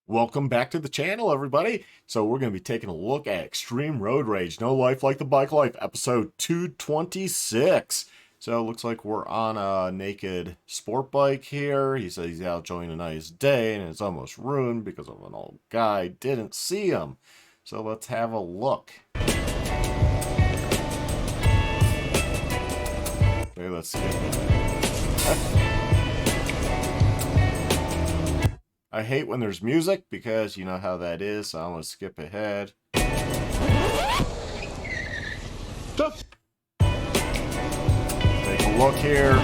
Welcome back to the channel, everybody. So we're going to be taking a look at Extreme Road Rage, No Life Like the Bike Life, episode 226. So it looks like we're on a naked sport bike here. He says he's out enjoying a nice day, and it's almost ruined because of an old guy didn't see him. So let's have a look. Okay, let's skip it. I hate when there's music because you know how that is, so I'm going to skip ahead. Take a look here.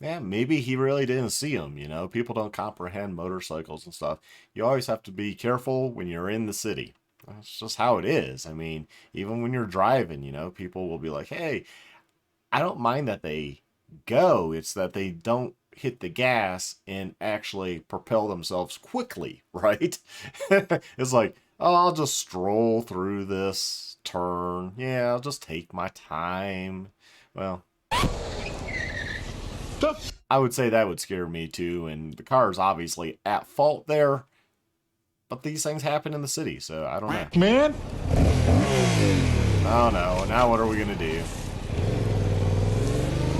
Yeah, maybe he really didn't see him, you know? People don't comprehend motorcycles and stuff. You always have to be careful when you're in the city. That's just how it is. I mean, even when you're driving, you know, people will be like, hey, I don't mind that they go. It's that they don't hit the gas and actually propel themselves quickly, right? It's like, oh, I'll just stroll through this turn. Yeah, I'll just take my time. Well, I would say that would scare me too, and the car is obviously at fault there. But these things happen in the city, so I don't know. Man! Oh no, now what are we gonna do?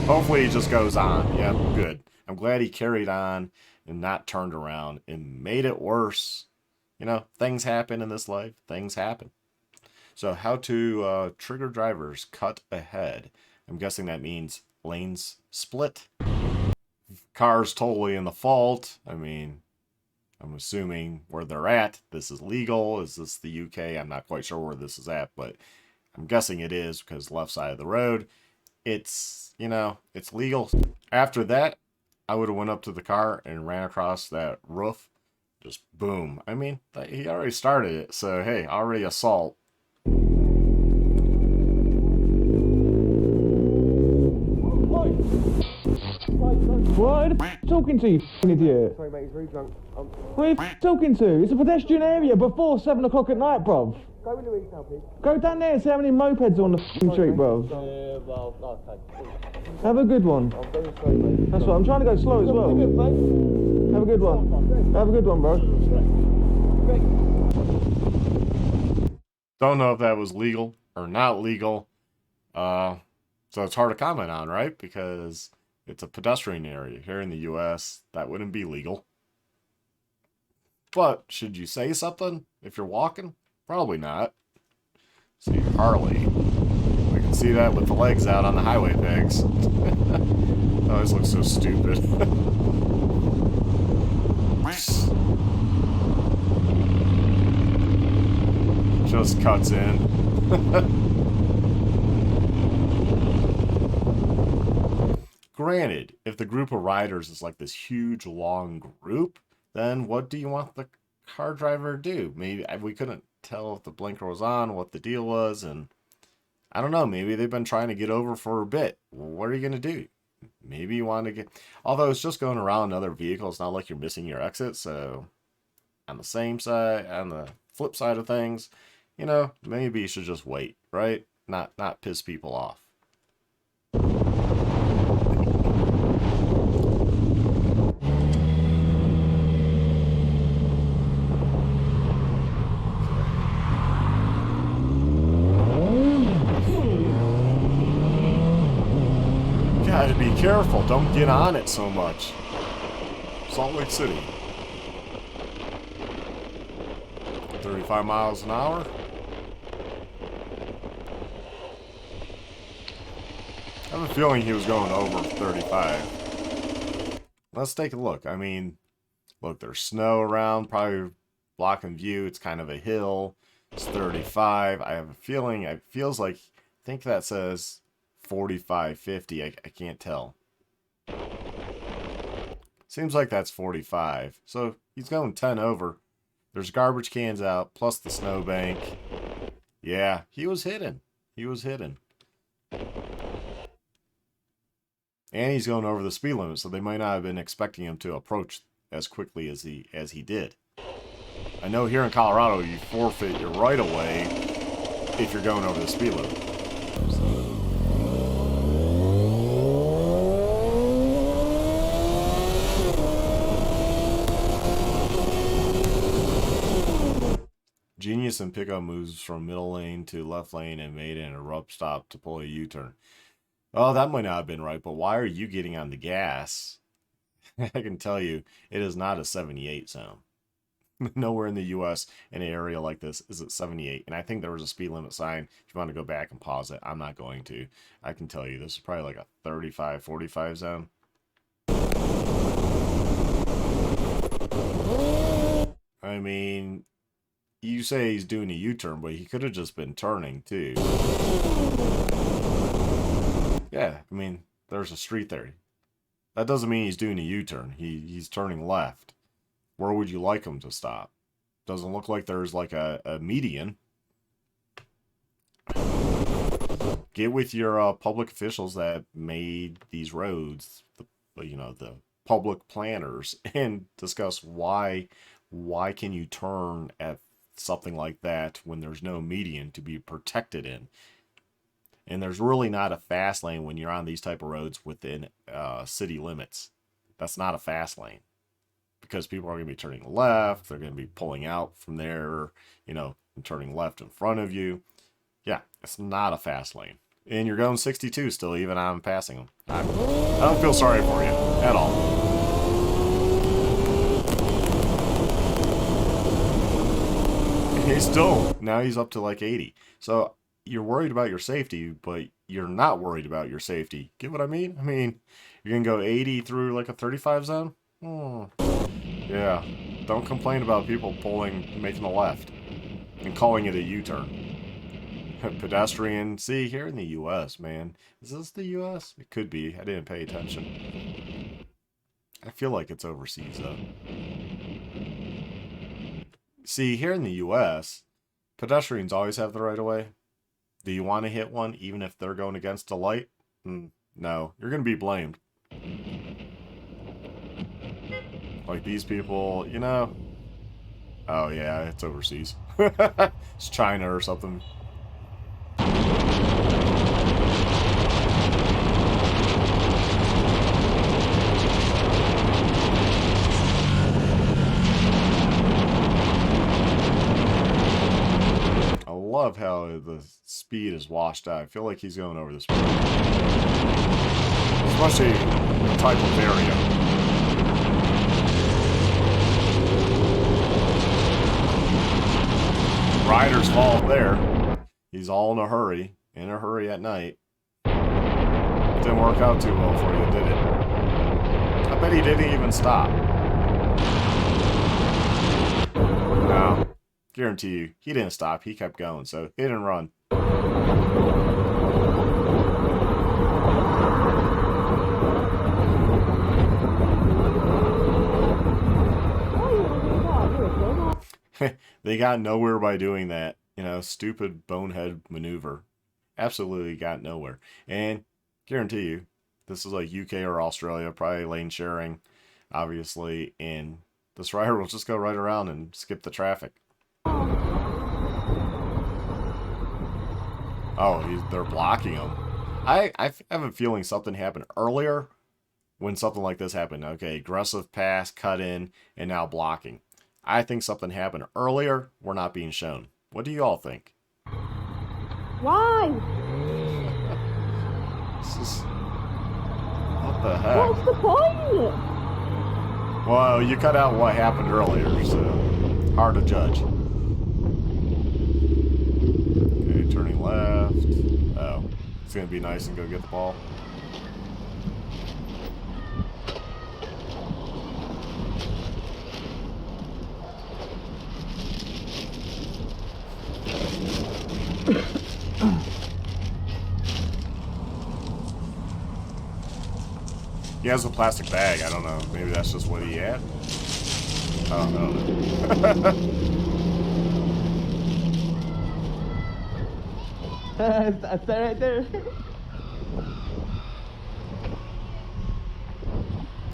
Hopefully he just goes on. Yeah, good. I'm glad he carried on and not turned around and made it worse. You know, things happen in this life. Things happen. So how to trigger drivers cut ahead. I'm guessing that means lanes split. Cars totally in the fault. I mean, I'm assuming where they're at, this is legal. Is this the UK? I'm not quite sure where this is at, but I'm guessing it is because left side of the road. It's, you know, it's legal. After that, I would have went up to the car and ran across that roof. Just boom. I mean, he already started it, so hey, already assault. What are you talking to, you idiot? Sorry, mate, he's really drunk. What are you talking to? It's a pedestrian area before 7 o'clock at night, bruv. Go with Louise now, please. Go down there and see how many mopeds are on the street, bruv. Well, okay. Have a good one. I'm very sorry, mate. That's what I'm trying to go slow as well. Have a good one. Have a good one, bro. Don't know if that was legal or not legal. So it's hard to comment on, right? Because it's a pedestrian area. Here in the US, that wouldn't be legal. But should you say something if you're walking? Probably not. See, Harley. We can see that with the legs out on the highway pigs. Oh, this looks so stupid. Just cuts in. Granted, if the group of riders is like this huge, long group, then what do you want the car driver to do? Maybe we couldn't tell if the blinker was on, what the deal was, and I don't know, maybe they've been trying to get over for a bit. What are you going to do? Maybe you want to get... Although it's just going around another vehicle, it's not like you're missing your exit, so on the same side, on the flip side of things, you know, maybe you should just wait, right? Not piss people off. Gotta be careful. Don't get on it so much. Salt Lake City. 35 miles an hour. I have a feeling he was going over 35. Let's take a look. I mean, look, there's snow around, probably blocking view. It's kind of a hill. It's 35. I have a feeling, it feels like, I think that says 45, 50. I can't tell. Seems like that's 45. So he's going 10 over. There's garbage cans out, plus the snowbank. Yeah, he was hitting. He was hitting. And he's going over the speed limit, so they might not have been expecting him to approach as quickly as he did. I know here in Colorado, you forfeit your right of way if you're going over the speed limit. So. Genius and pickup moves from middle lane to left lane and made an abrupt stop to pull a U-turn. Oh, that might not have been right, but why are you getting on the gas? I can tell you, it is not a 78 zone. Nowhere in the U.S. in an area like this is it 78. And I think there was a speed limit sign. If you want to go back and pause it, I'm not going to. I can tell you, this is probably like a 35, 45 zone. I mean, you say he's doing a U-turn, but he could have just been turning, too. Yeah, I mean, there's a street there. That doesn't mean he's doing a U-turn. He's turning left. Where would you like him to stop? Doesn't look like there's like a median. Get with your public officials that made these roads, the public planners, and discuss why can you turn at something like that when there's no median to be protected in. And there's really not a fast lane when you're on these type of roads within city limits. That's not a fast lane. Because people are going to be turning left, they're going to be pulling out from there, and turning left in front of you. Yeah, it's not a fast lane. And you're going 62 still, even I'm passing them. I don't feel sorry for you at all. Now he's up to like 80. So you're worried about your safety, but you're not worried about your safety. Get what I mean? I mean, you're going to go 80 through like a 35 zone? Yeah, don't complain about people making a left and calling it a U-turn. Pedestrian, see, here in the U.S., man. Is this the U.S.? It could be. I didn't pay attention. I feel like it's overseas, though. See, here in the U.S., pedestrians always have the right of way. Do you want to hit one even if they're going against a light? No, you're going to be blamed. Like these people, Oh, yeah, it's overseas. It's China or something. I love how the speed is washed out. I feel like he's going over the speed. Especially the type of area. Rider's fault there. He's all in a hurry at night. Didn't work out too well for you, did it? I bet he didn't even stop. No, guarantee you, he didn't stop. He kept going, so hit and run. They got nowhere by doing that. Stupid bonehead maneuver. Absolutely got nowhere. And guarantee you, this is like UK or Australia, probably lane sharing, obviously, and this rider will just go right around and skip the traffic. Oh, they're blocking him. I have a feeling something happened earlier when something like this happened. Okay, aggressive pass, cut in, and now blocking. I think something happened earlier. We're not being shown. What do you all think? Why? What the heck? What's the point? Well, you cut out what happened earlier, so hard to judge. Okay, turning left. Oh, it's going to be nice and go get the ball. He has a plastic bag. I don't know. Maybe that's just what he had. I don't know. That's that right there.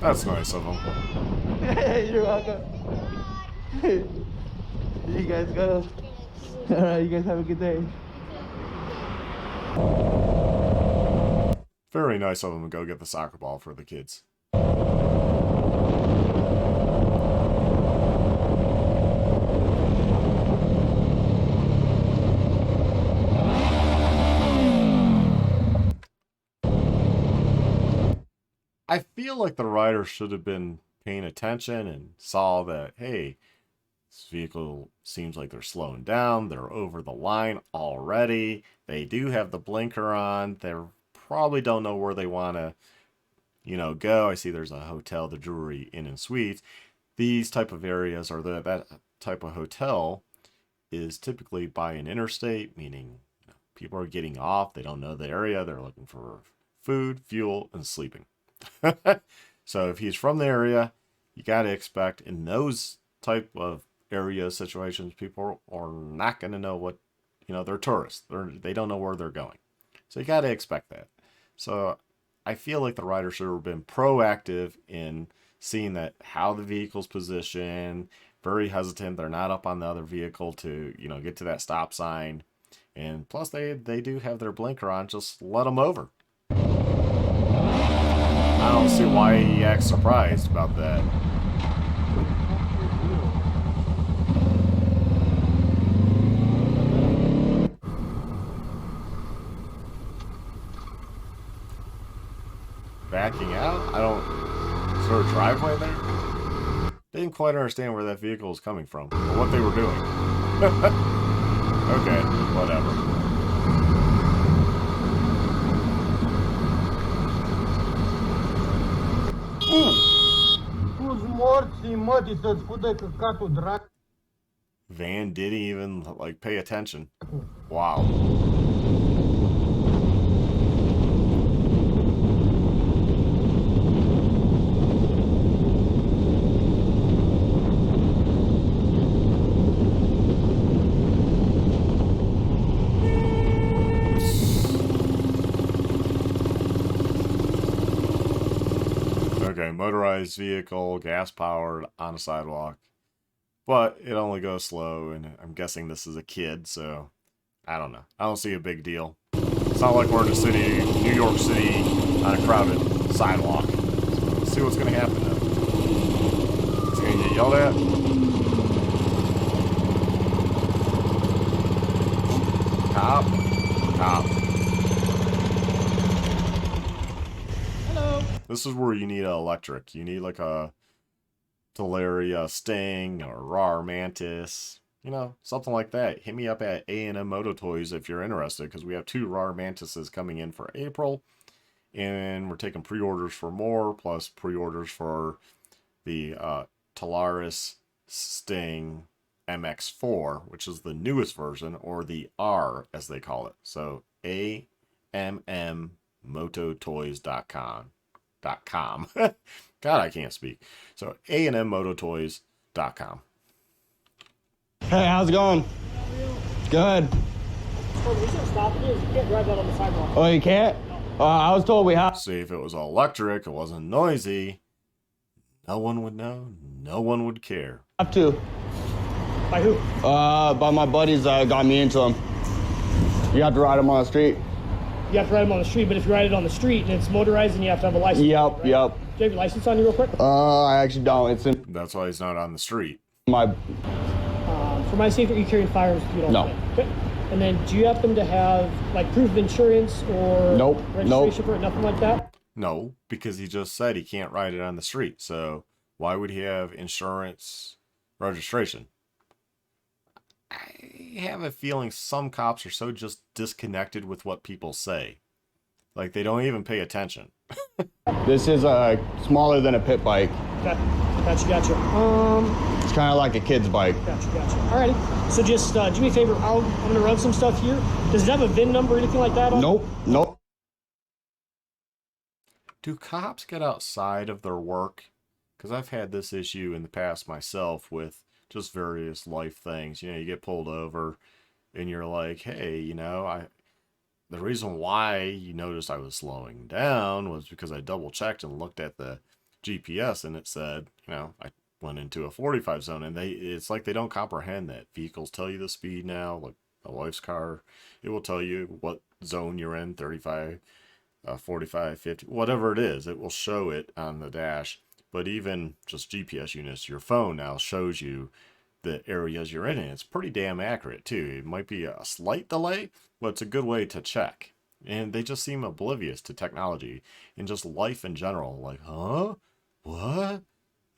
That's nice of him. You're welcome. You guys go. Alright, you guys have a good day. Very nice of him to go get the soccer ball for the kids. I feel like the rider should have been paying attention and saw that, hey, this vehicle seems like they're slowing down. They're over the line already. They do have the blinker on. They probably don't know where they want to, go. I see there's a hotel, the Jewelry Inn and Suites. These type of areas or that type of hotel is typically by an interstate, meaning people are getting off. They don't know the area. They're looking for food, fuel, and sleeping. So if he's from the area, you got to expect in those type of area situations, people are not going to know what, they're tourists. They don't know where they're going. So you got to expect that. So I feel like the rider should have been proactive in seeing that how the vehicle's positioned, very hesitant. They're not up on the other vehicle to, get to that stop sign. And plus they do have their blinker on. Just let them over. I don't see why he acts surprised about that. Backing out? Is there a driveway there? Didn't quite understand where that vehicle was coming from or what they were doing. Okay, whatever. Van didn't even pay attention. Wow. Okay, motorized vehicle, gas powered, on a sidewalk. But it only goes slow, and I'm guessing this is a kid, so I don't know. I don't see a big deal. It's not like we're in a city, New York City, on a crowded sidewalk. So let's see what's going to happen now. It's going to get yelled at. Cop. Cop. Hello. This is where you need an electric. You need like a Delaria Sting or Rar Mantis, something like that. Hit me up at A&M Moto Toys if you're interested, because we have 2 Rar Mantises coming in for April, and we're taking pre-orders for more, plus pre-orders for the Talaris Sting MX4, which is the newest version, or the R as they call it. So AMMmototoys.com. God, I can't speak. So AMMmototoys.com. Hey, how's it going? Good. Oh, the reason stopping is you can't drive that on the sidewalk. Oh, you can't? I was told we have. See, if it was electric, it wasn't noisy, no one would know, no one would care. Have to. By who? By my buddies that got me into them. You have to ride them on the street. You have to ride them on the street, but if you ride it on the street and it's motorized, then you have to have a license. Yep, right? yep. Do you have your license on you real quick? I actually don't. It's in That's why he's not on the street. my. For my safety, are you carrying firearms if you don't? No. Okay. And then do you happen to have proof of insurance or Nope, registration for it? Nothing like that? No, because he just said he can't ride it on the street. So why would he have insurance registration? I have a feeling some cops are so just disconnected with what people say. Like they don't even pay attention. This is smaller than a pit bike. Okay. Gotcha. It's kind of like a kid's bike. Gotcha. Alrighty. So just do me a favor. I'm going to run some stuff here. Does it have a VIN number or anything like that on it? Nope. Do cops get outside of their work? Because I've had this issue in the past myself with just various life things. You get pulled over and you're like, hey, the reason why you noticed I was slowing down was because I double checked and looked at the GPS and it said, I went into a 45 zone, and it's like they don't comprehend that vehicles tell you the speed now. Like my wife's car, it will tell you what zone you're in, 35, 45, 50, whatever it is, it will show it on the dash. But even just GPS units, your phone now shows you the areas you're in, and it's pretty damn accurate too. It might be a slight delay, but it's a good way to check. And they just seem oblivious to technology and just life in general. Like, huh? What?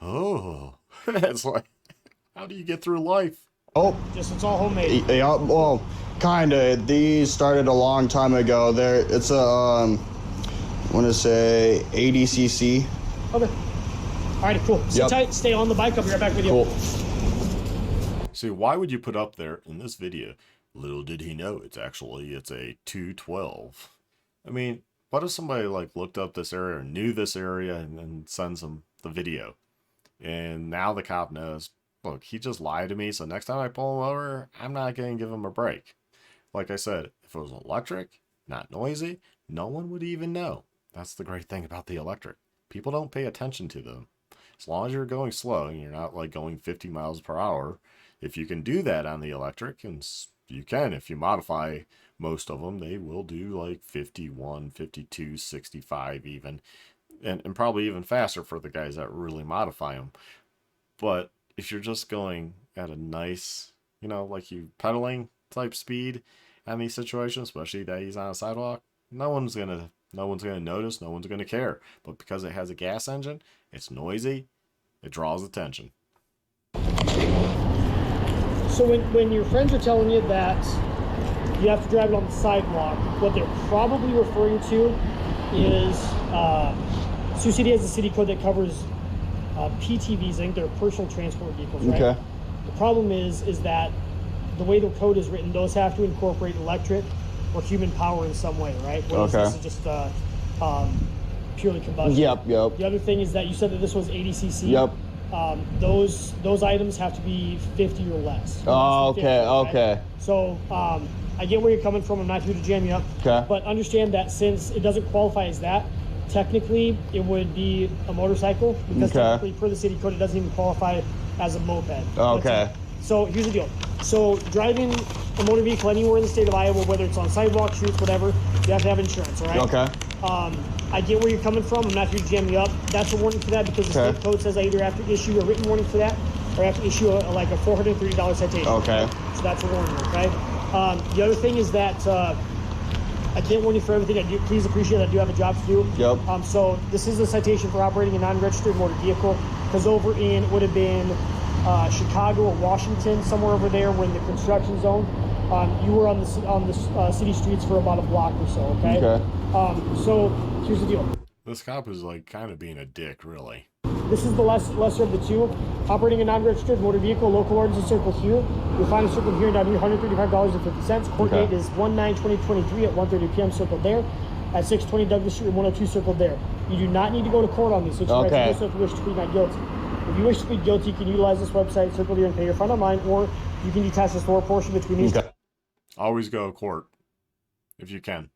Oh. It's like, how do you get through life? Oh, Just it's all homemade. yeah, well, kinda. These started a long time ago. It's a, I want to say ADCC. Okay. All right, cool. Sit Yep. tight. Stay on the bike. I'll be right back with you. Cool. See, why would you put up there in this video? Little did he know it's a 212. I mean, what if somebody like looked up this area or knew this area and then sends them the video? And now the cop knows, look, he just lied to me, so next time I pull him over, I'm not going to give him a break. Like I said, if it was electric, not noisy, no one would even know. That's the great thing about the electric. People don't pay attention to them. As long as you're going slow and you're not like going 50 miles per hour, if you can do that on the electric, and you can, if you modify most of them, they will do like 51, 52, 65 even, and probably even faster for the guys that really modify them. But if you're just going at a nice, like you pedaling type speed on these situations, especially that he's on a sidewalk, no one's gonna notice, no one's gonna care. But because it has a gas engine, it's noisy, it draws attention. So when your friends are telling you that you have to drive it on the sidewalk, what they're probably referring to is Sioux City has a city code that covers PTVs. I think they're personal transport vehicles, right? Okay. The problem is that the way the code is written, those have to incorporate electric or human power in some way, right? Whereas Okay. this is just purely combustion. Yep. The other thing is that you said that this was ADCC. Yep. Those items have to be 50 or less. Oh, Less than 50, okay. right? Okay. So I get where you're coming from. I'm not here to jam you up. Okay. But understand that since it doesn't qualify as that, technically it would be a motorcycle because Okay. technically per the city code it doesn't even qualify as a moped. Okay. So here's the deal. So driving a motor vehicle anywhere in the state of Iowa, whether it's on sidewalks, streets, whatever, you have to have insurance, all right? Okay. I get where you're coming from. I'm not here to jam you up. That's a warning for that because the Okay. state code says I either have to issue a written warning for that or I have to issue like a $430 citation. Okay. So that's a warning, okay? The other thing is that I can't warn you for everything. I do. Please appreciate I do have a job to do. Yep. So this is a citation for operating a non-registered motor vehicle because over in, it would have been Chicago or Washington, somewhere over there, we're in the construction zone. You were on the city streets for about a block or so, okay? Okay. So here's the deal. This cop is like kind of being a dick, really. This is the lesser of the two. Operating a non-registered motor vehicle, local ordinance circle here. You'll find a circle here down here, $135.50. Court Okay. date is 1/9/2023 at 1:30 p.m. circled there. At 620 Douglas Street, 102 circled there. You do not need to go to court on these situations Okay. if you wish to plead not guilty. If you wish to plead guilty, you can utilize this website, circle here, and pay your fine online, or you can detach this lower portion between these. Okay. Always go to court if you can.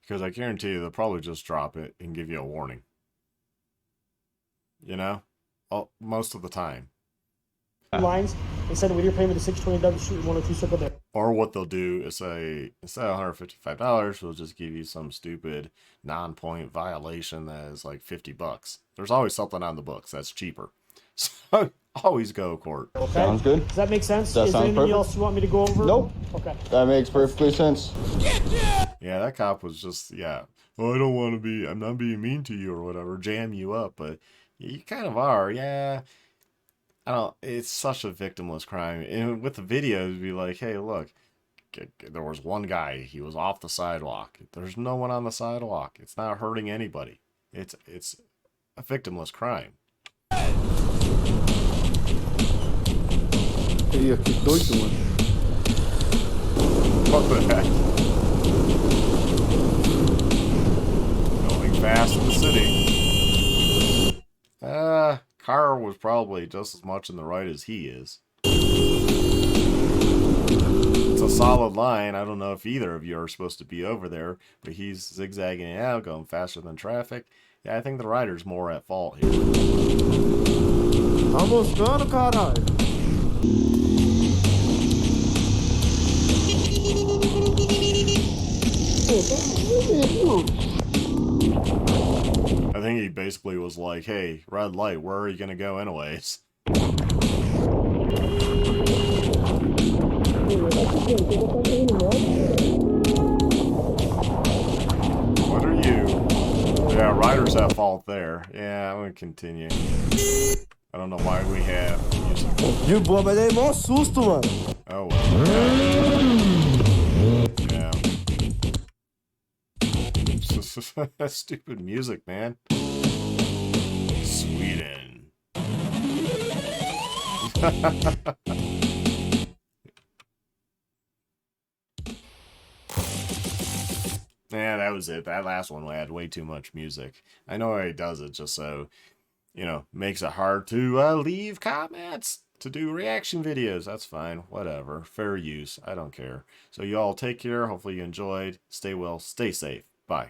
Because I guarantee you they'll probably just drop it and give you a warning. Most of the time. lines and send a with your payment to 620 Douglas Street, 102 circle there. Or what they'll do is say, instead of $155, we'll just give you some stupid non-point violation that is like $50. There's always something on the books that's cheaper. So always go to court. Okay. Sounds good. Does that make sense? That Is there sounds anything perfect. else you want me to go over? Nope. Okay. That makes perfectly sense. Yeah, that cop was just, well, I don't want to be, I'm not being mean to you or whatever, jam you up, but you kind of are, yeah. It's such a victimless crime. And with the video, it'd be like, hey, look, there was one guy, he was off the sidewalk. There's no one on the sidewalk. It's not hurting anybody. It's a victimless crime. Queria que doido, mano. What the heck? Going fast in the city. Car was probably just as much in the right as he is. It's a solid line. I don't know if either of you are supposed to be over there, but he's zigzagging out, going faster than traffic. Yeah, I think the rider's more at fault here. Tá moscando, caralho. I think he basically was like, hey, red light, where are you going to go anyways? Yeah, riders have fault there. Yeah, I'm gonna continue. I don't know why we have music. De boa, mas aí mó susto, mano. Oh well. Yeah. Stupid music, man. Sweden. Yeah, that was it. That last one had way too much music. I know he does it just so, makes it hard to leave comments to do reaction videos. That's fine. Whatever. Fair use. I don't care. So you all take care. Hopefully you enjoyed. Stay well. Stay safe. Bye.